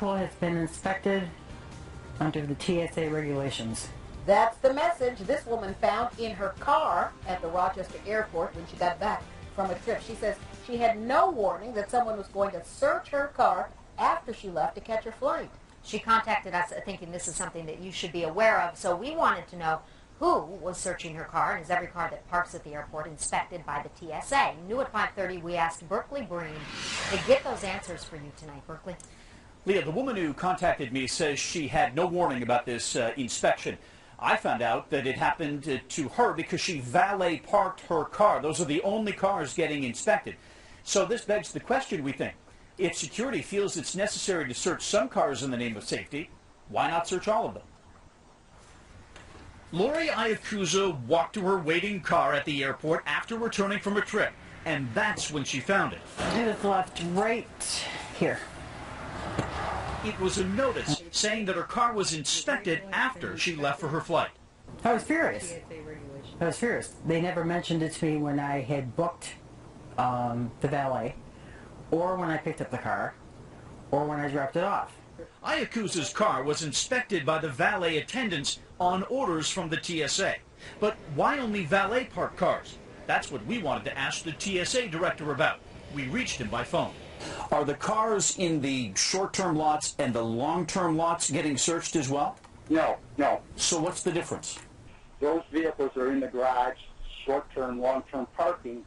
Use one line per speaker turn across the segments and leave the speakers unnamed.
vehicle has been inspected under the TSA regulations.
That's the message this woman found in her car at the Rochester airport when she got back from a trip. She says she had no warning that someone was going to search her car after she left to catch her flight.
She contacted us thinking this is something that you should be aware of, so we wanted to know who was searching her car, and is every car that parks at the airport inspected by the TSA? New at 5:30, we asked Berkeley Breen to get those answers for you tonight. Berkeley?
Leah, the woman who contacted me says she had no warning about this inspection. I found out that it happened to her because she valet parked her car. Those are the only cars getting inspected. So this begs the question, we think. If security feels it's necessary to search some cars in the name of safety, why not search all of them? Lori Iacuzza walked to her waiting car at the airport after returning from a trip, and that's when she found it.
It was left right here.
It was a notice saying that her car was inspected after she left for her flight.
I was furious. I was furious. They never mentioned it to me when I had booked the valet, or when I picked up the car, or when I dropped it off.
Iacuzza's car was inspected by the valet attendants on orders from the TSA. But why only valet parked cars? That's what we wanted to ask the TSA director about. We reached him by phone.
Are the cars in the short-term lots and the long-term lots getting searched as well?
No.
So what's the difference?
Those vehicles are in the garage, short-term, long-term parking.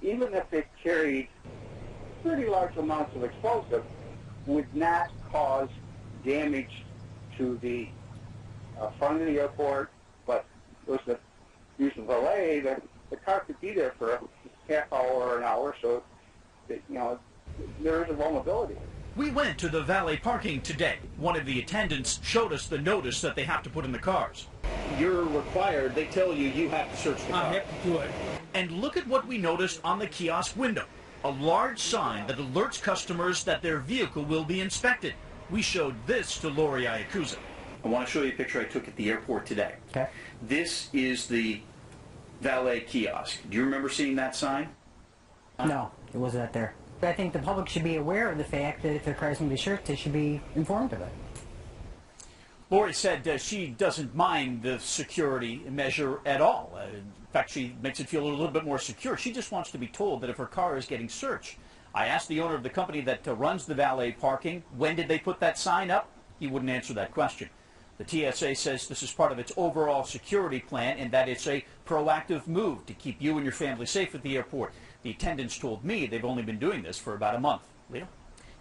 Even if they carried pretty large amounts of explosive, would not cause damage to the front of the airport. But with the use of valet, the car could be there for a half hour or an hour, so there is a vulnerability.
We went to the valet parking today. One of the attendants showed us the notice that they have to put in the cars. You're required, they tell you, you have to search the car.
I have to do it.
And look at what we noticed on the kiosk window. A large sign that alerts customers that their vehicle will be inspected. We showed this to Lori Iacuzza. I want to show you a picture I took at the airport today.
Okay.
This is the valet kiosk. Do you remember seeing that sign?
No, it was not there. I think the public should be aware of the fact that if their car is going to be searched, they should be informed of it.
Lori said she doesn't mind the security measure at all. In fact, she makes it feel a little bit more secure. She just wants to be told that if her car is getting searched. I asked the owner of the company that runs the valet parking, when did they put that sign up? He wouldn't answer that question. The TSA says this is part of its overall security plan and that it's a proactive move to keep you and your family safe at the airport. The attendants told me they've only been doing this for about a month. Leah?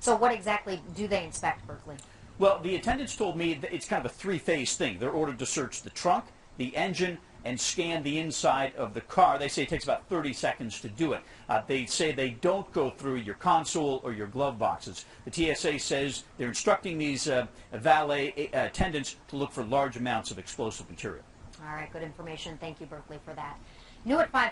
So what exactly do they inspect, Berkeley?
Well, the attendants told me that it's kind of a three-phase thing. They're ordered to search the trunk, the engine, and scan the inside of the car. They say it takes about 30 seconds to do it. They say they don't go through your console or your glove boxes. The TSA says they're instructing these valet attendants to look for large amounts of explosive material.
All right, good information. Thank you, Berkeley, for that. New at 5.